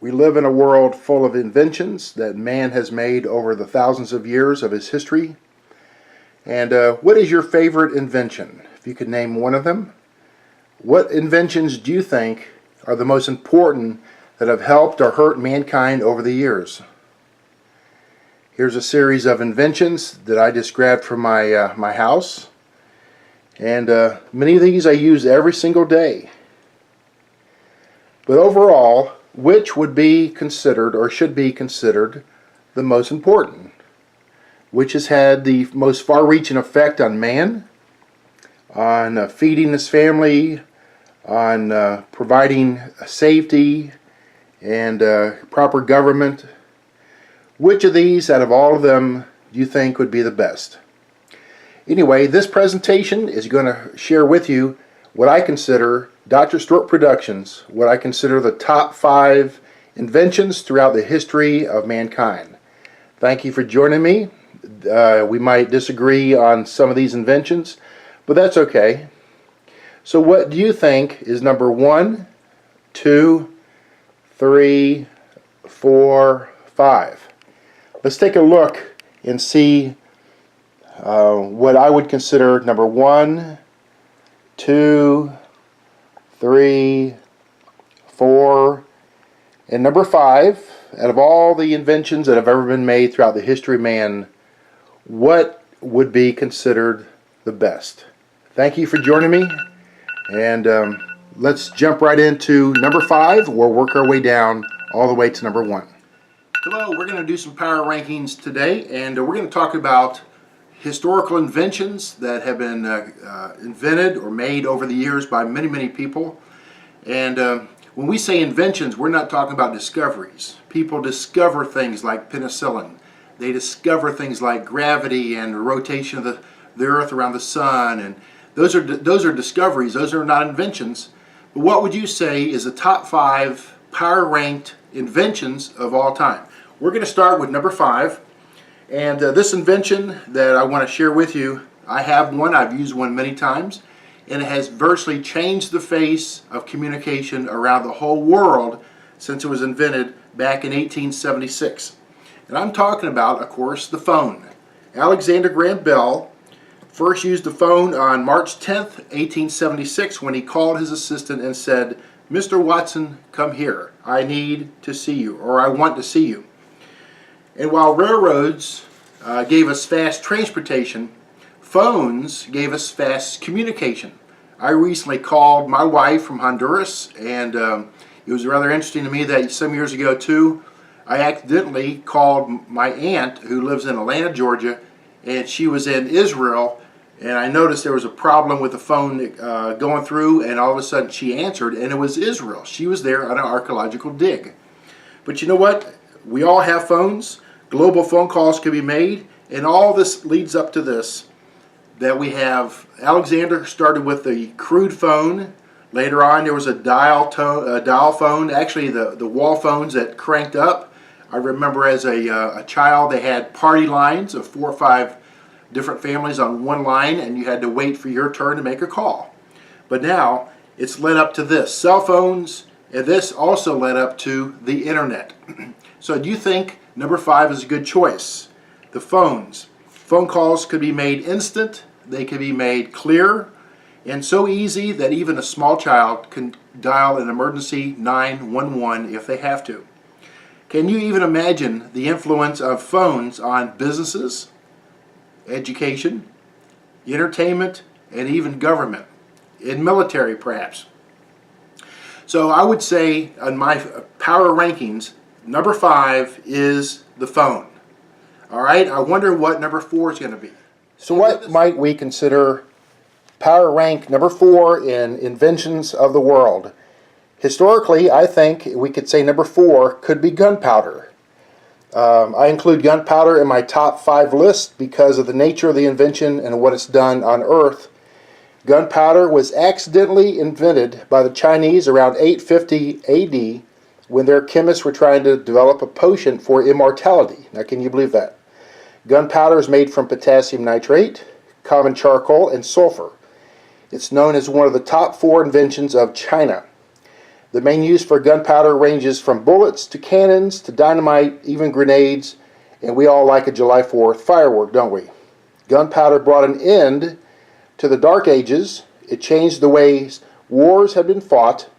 We live in a world full of inventions that man has made over the thousands of years of his history. And what is your favorite invention? If you could name one of them, what inventions do you think are the most important that have helped or hurt mankind over the years? Here's a series of inventions that I just grabbed from my house. And many of these I use every single day. But overall, which would be considered or should be considered the most important? Which has had the most far-reaching effect on man, on feeding his family, on providing safety and proper government? Which of these out of all of them do you think would be the best? Anyway, this presentation is going to share with you what I consider Dr. Stewart Productions, what I consider the top 5 inventions throughout the history of mankind. Thank you for joining me. We might disagree on some of these inventions, but that's okay. So what do you think is number 1, 2, 3, 4, 5? Let's take a look and see what I would consider number 1, 2, 3, 4, and number 5. Out of all the inventions that have ever been made throughout the history of man, what would be considered the best? Thank you for joining me, and let's jump right into number 5. We'll work our way down all the way to number 1. Hello, we're going to do some power rankings today, and we're going to talk about historical inventions that have been invented or made over the years by many people. And when we say inventions, we're not talking about discoveries. People discover things like penicillin. They discover things like gravity and the rotation of the earth around the sun, and those are discoveries. Those are not inventions. But what would you say is the top 5 power ranked inventions of all time? We're going to start with number 5. And this invention that I want to share with you, I have one, I've used one many times, and it has virtually changed the face of communication around the whole world since it was invented back in 1876. And I'm talking about, of course, the phone. Alexander Graham Bell first used the phone on March 10th, 1876, when he called his assistant and said, "Mr. Watson, come here. I need to see you," or "I want to see you." And while railroads gave us fast transportation, phones gave us fast communication. I recently called my wife from Honduras, and it was rather interesting to me that some years ago too, I accidentally called my aunt who lives in Atlanta, Georgia, and she was in Israel, and I noticed there was a problem with the phone going through, and all of a sudden she answered, and it was Israel. She was there on an archaeological dig. But you know what? We all have phones. Global phone calls can be made, and all this leads up to this, that we have Alexander started with the crude phone. Later on there was a dial phone, actually the wall phones that cranked up. I remember as a child they had party lines of 4 or 5 different families on one line, and you had to wait for your turn to make a call. But now it's led up to this, cell phones, and this also led up to the internet. So do you think number 5 is a good choice? The phones. Phone calls could be made instant, they could be made clear, and so easy that even a small child can dial an emergency 911 if they have to. Can you even imagine the influence of phones on businesses, education, entertainment, and even government, in military perhaps? So I would say on my power rankings, number 5 is the phone. All right, I wonder what number 4 is going to be. So what might we consider power rank number 4 in inventions of the world? Historically, I think we could say number 4 could be gunpowder. I include gunpowder in my top 5 list because of the nature of the invention and what it's done on Earth. Gunpowder was accidentally invented by the Chinese around 850 AD when their chemists were trying to develop a potion for immortality. Now, can you believe that? Gunpowder is made from potassium nitrate, common charcoal, and sulfur. It's known as one of the top 4 inventions of China. The main use for gunpowder ranges from bullets to cannons to dynamite, even grenades, and we all like a July 4th firework, don't we? Gunpowder brought an end to the Dark Ages. It changed the ways wars had been fought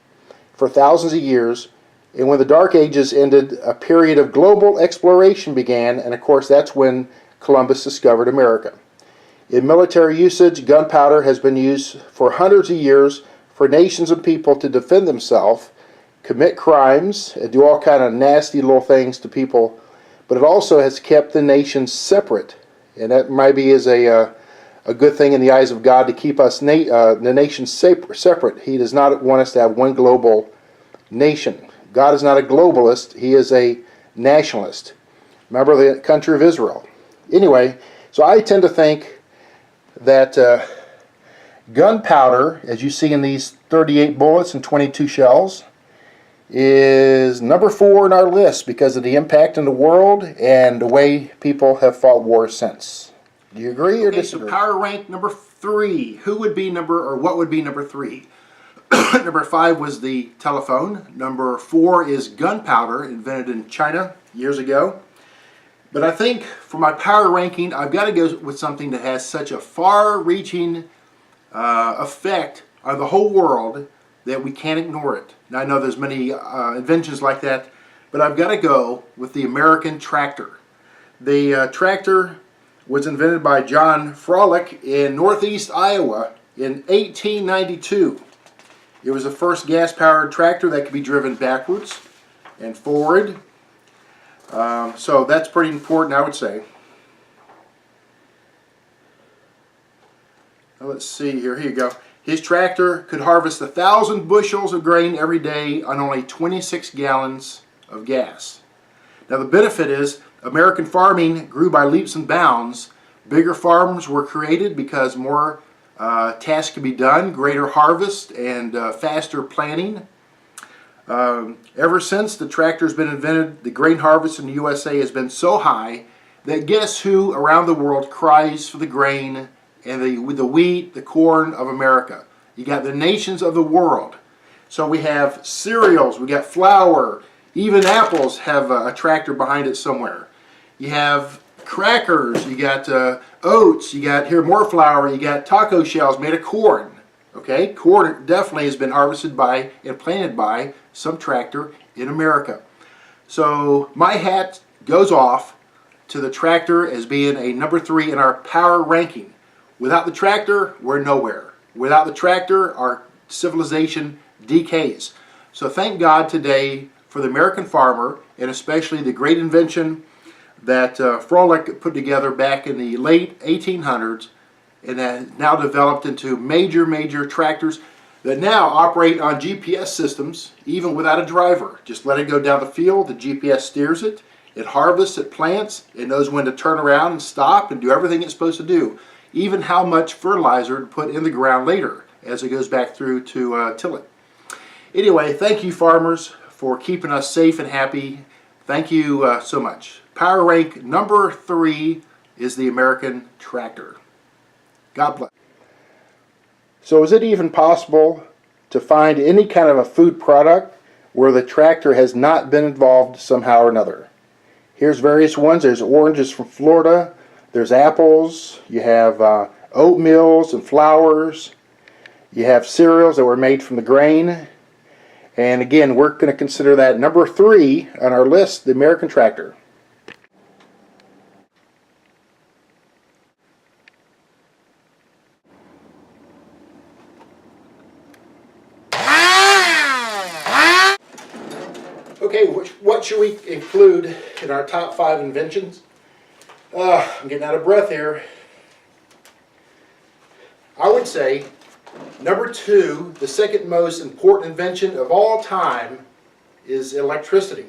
for thousands of years, and when the Dark Ages ended, a period of global exploration began, and of course that's when Columbus discovered America. In military usage, gunpowder has been used for hundreds of years for nations and people to defend themselves, commit crimes, and do all kind of nasty little things to people, but it also has kept the nations separate, and that maybe is a good thing in the eyes of God, to keep us the nations separate. He does not want us to have one global nation. God is not a globalist. He is a nationalist. Remember the country of Israel. Anyway, so I tend to think that gunpowder, as you see in these 38 bullets and 22 shells, is number 4 in our list because of the impact in the world and the way people have fought wars since. Do you agree or disagree? So power rank number 3. Who would be what would be number 3? Number 5 was the telephone. Number 4 is gunpowder, invented in China years ago. But I think for my power ranking, I've got to go with something that has such a far-reaching effect on the whole world that we can't ignore it. Now I know there's many inventions like that, but I've got to go with the American tractor. The tractor was invented by John Frolick in northeast Iowa in 1892. It was the first gas-powered tractor that could be driven backwards and forward. So that's pretty important, I would say. Now let's see here. Here you go. His tractor could harvest 1,000 bushels of grain every day on only 26 gallons of gas. Now the benefit is American farming grew by leaps and bounds. Bigger farms were created because more tasks could be done, greater harvest, and faster planting. Ever since the tractor has been invented, the grain harvest in the USA has been so high that guess who around the world cries for the grain and the wheat, the corn of America. You got the nations of the world. So we have cereals, we got flour, even apples have a tractor behind it somewhere. You have crackers, you got oats, you got here more flour, you got taco shells made of corn. Okay, corn definitely has been harvested by and planted by some tractor in America. So my hat goes off to the tractor as being a number 3 in our power ranking. Without the tractor, we're nowhere. Without the tractor, our civilization decays. So thank God today for the American farmer, and especially the great invention that Frolick put together back in the late 1800s, and that now developed into major tractors that now operate on GPS systems, even without a driver. Just let it go down the field, the GPS steers it, it harvests, it plants, it knows when to turn around and stop and do everything it's supposed to do. Even how much fertilizer to put in the ground later as it goes back through to till it. Anyway, thank you farmers for keeping us safe and happy. Thank you so much. Power rank number 3 is the American tractor. God bless. So is it even possible to find any kind of a food product where the tractor has not been involved somehow or another? Here's various ones. There's oranges from Florida. There's apples. You have oatmeals and flours. You have cereals that were made from the grain. And again, we're going to consider that number 3 on our list, the American tractor. Okay, what should we include in our top 5 inventions? I'm getting out of breath here. I would say number 2, the second most important invention of all time, is electricity.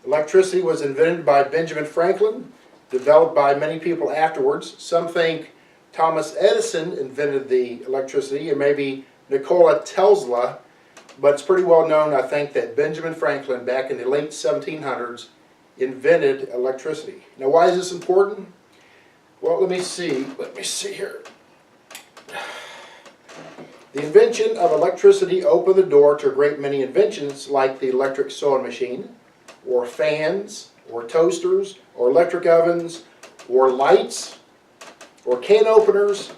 Electricity was invented by Benjamin Franklin, developed by many people afterwards. Some think Thomas Edison invented the electricity, and maybe Nikola Tesla, but it's pretty well known, I think, that Benjamin Franklin, back in the late 1700s, invented electricity. Now, why is this important? Well, let me see here. The invention of electricity opened the door to a great many inventions like the electric sewing machine, or fans, or toasters, or electric ovens, or lights, or can openers,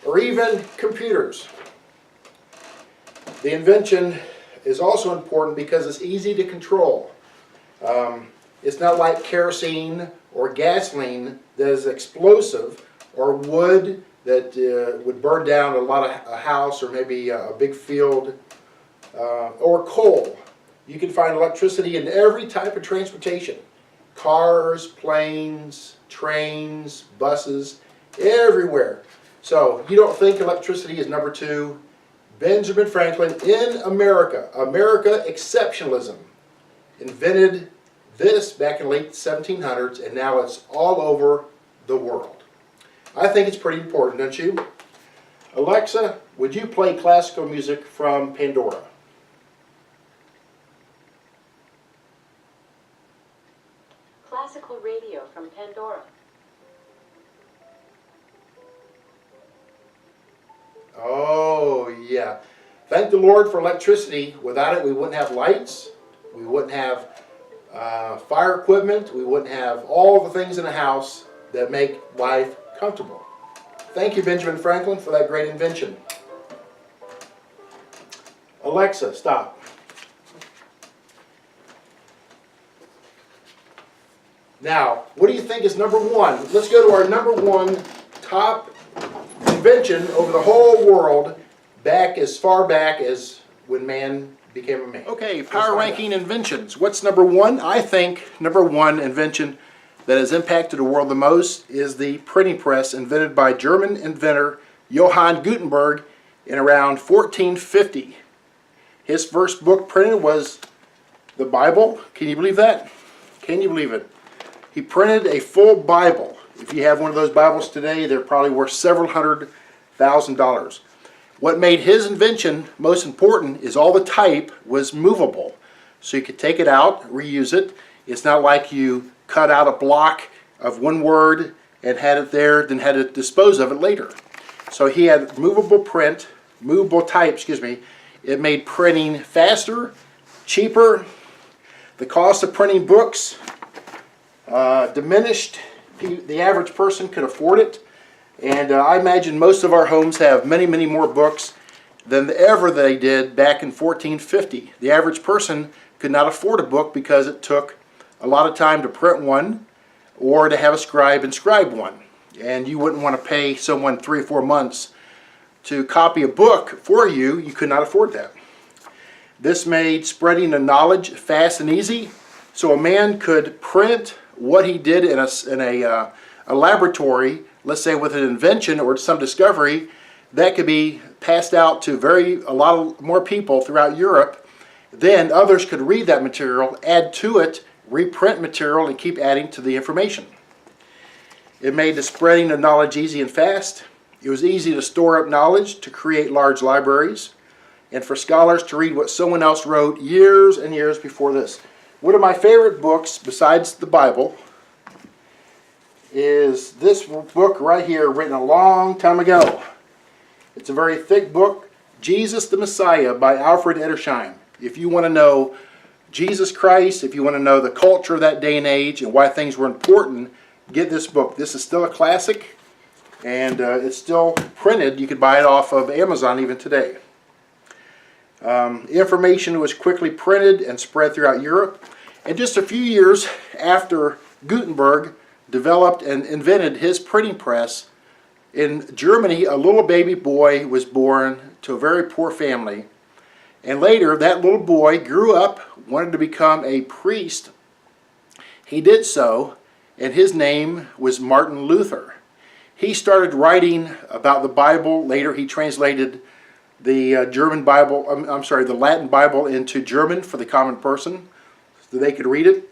or even computers. The invention is also important because it's easy to control. It's not like kerosene or gasoline that is explosive, or wood that would burn down a house or maybe a big field, or coal. You can find electricity in every type of transportation. Cars, planes, trains, buses, everywhere. So you don't think electricity is number two. Benjamin Franklin in America, exceptionalism, invented this back in the late 1700s, and now it's all over the world. I think it's pretty important, don't you? Alexa, would you play classical music from Pandora? Classical radio from Pandora. Oh, yeah. Thank the Lord for electricity. Without it, we wouldn't have lights. We wouldn't have fire equipment. We wouldn't have all the things in a house that make life comfortable. Thank you, Benjamin Franklin, for that great invention. Alexa, stop. Now, what do you think is number one? Let's go to our number one top invention over the whole world, back as far back as when man became a man. Okay, power ranking inventions. What's number one? I think number one invention that has impacted the world the most is the printing press, invented by German inventor Johann Gutenberg in around 1450. His first book printed was the Bible. Can you believe that? Can you believe it? He printed a full Bible. If you have one of those Bibles today, they're probably worth several $100,000. What made his invention most important is all the type was movable. So you could take it out, reuse it. It's not like you cut out a block of one word and had it there, then had to dispose of it later. So he had movable type, It made printing faster, cheaper. The cost of printing books diminished. The average person could afford it. And I imagine most of our homes have many, many more books than ever they did back in 1450. The average person could not afford a book because it took a lot of time to print one or to have a scribe inscribe one. And you wouldn't want to pay someone 3 or 4 months to copy a book for you. You could not afford that. This made spreading the knowledge fast and easy, so a man could print what he did in a laboratory, let's say with an invention or some discovery, that could be passed out to a lot more people throughout Europe. Then others could read that material, add to it, reprint material, and keep adding to the information. It made the spreading of knowledge easy and fast. It was easy to store up knowledge, to create large libraries, and for scholars to read what someone else wrote years and years before this. One of my favorite books, besides the Bible, is this book right here, written a long time ago. It's a very thick book, Jesus the Messiah by Alfred Edersheim. If you want to know Jesus Christ, if you want to know the culture of that day and age and why things were important, get this book. This is still a classic, and it's still printed. You could buy it off of Amazon even today. Information was quickly printed and spread throughout Europe. And just a few years after Gutenberg developed and invented his printing press, in Germany, a little baby boy was born to a very poor family. And later, that little boy grew up, wanted to become a priest. He did so, and his name was Martin Luther. He started writing about the Bible. Later, he translated the the Latin Bible into German for the common person, so they could read it.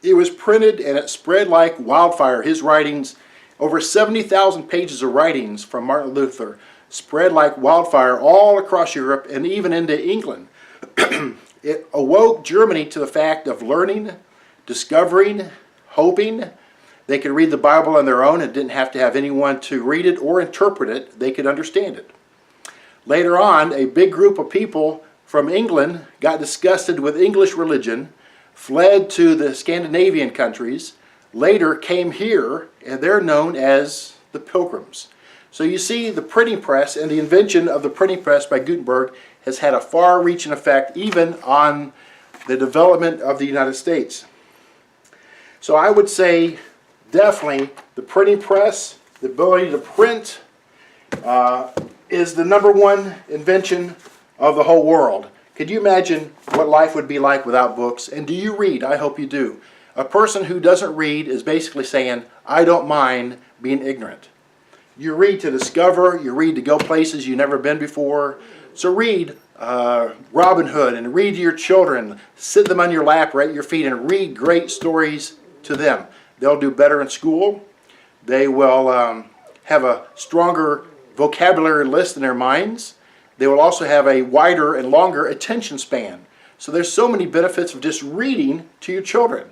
It was printed and it spread like wildfire. His writings, over 70,000 pages of writings from Martin Luther, spread like wildfire all across Europe and even into England. It awoke Germany to the fact of learning, discovering, hoping. They could read the Bible on their own and didn't have to have anyone to read it or interpret it. They could understand it. Later on, a big group of people from England got disgusted with English religion, fled to the Scandinavian countries, later came here, and they're known as the Pilgrims. So you see, the printing press and the invention of the printing press by Gutenberg has had a far-reaching effect even on the development of the United States. So I would say definitely the printing press, the ability to print, is the #1 invention of the whole world. Could you imagine what life would be like without books? And do you read? I hope you do. A person who doesn't read is basically saying, I don't mind being ignorant. You read to discover, you read to go places you've never been before. So read Robin Hood and read to your children. Sit them on your lap right at your feet and read great stories to them. They'll do better in school. They will have a stronger vocabulary list in their minds. They will also have a wider and longer attention span. So there's so many benefits of just reading to your children.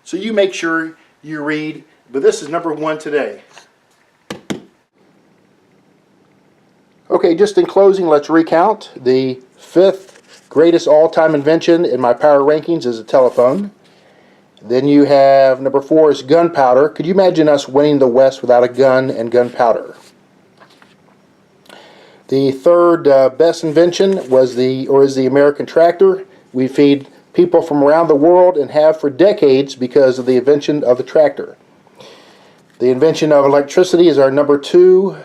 So you make sure you read, but this is #1 today. Okay, just in closing, let's recount. The 5th greatest all-time invention in my power rankings is a telephone. Then you have #4 is gunpowder. Could you imagine us winning the West without a gun and gunpowder? The 3rd best invention is the American tractor. We feed people from around the world and have for decades because of the invention of the tractor. The invention of electricity is our #2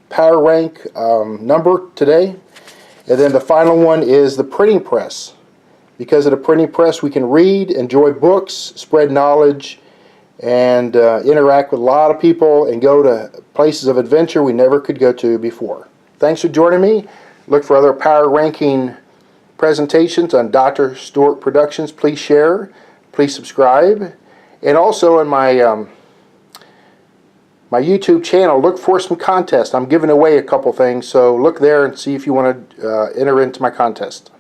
power rank number today. And then the final one is the printing press. Because of the printing press, we can read, enjoy books, spread knowledge, and interact with a lot of people and go to places of adventure we never could go to before. Thanks for joining me. Look for other power ranking presentations on Dr. Stewart Productions. Please share, please subscribe, and also in my my YouTube channel, look for some contests. I'm giving away a couple things, so look there and see if you want to enter into my contest.